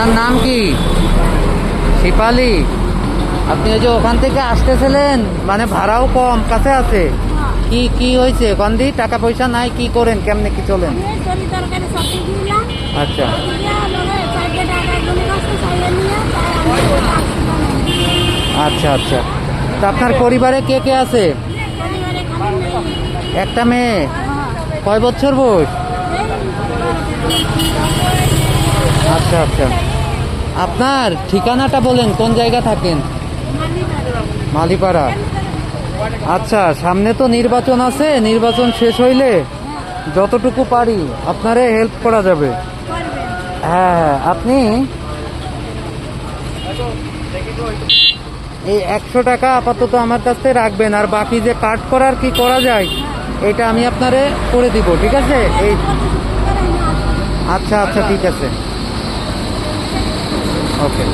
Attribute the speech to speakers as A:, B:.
A: আপনার নাম কি? শিপালি। আপনি ওই যে ওখান থেকে আসতেছিলেন, মানে ভাড়াও কম, কাছে আছে। কি কি হয়েছে কন্দি? টাকা পয়সা নাই, কি করেন, কেমনে কি চলেন? আচ্ছা আচ্ছা আচ্ছা। তা আপনার পরিবারে কে কে আছে? একটা মেয়ে। কয় বছর বয়স? আচ্ছা আচ্ছা। আপনার ঠিকানাটা বলেন, কোন জায়গা থাকেন? মালিপাড়া। আচ্ছা, সামনে তো নির্বাচন আছে, নির্বাচন শেষ হইলে যতটুকু পারি আপনারে হেল্প করা যাবে। হ্যাঁ হ্যাঁ, আপনি এই 100 টাকা আপাতত আমার কাছ থেকে রাখবেন, আর বাকি যে কাট করার কি করা যায় এটা আমি আপনারে করে দিব, ঠিক আছে? এই আচ্ছা আচ্ছা, ঠিক আছে, ওকে।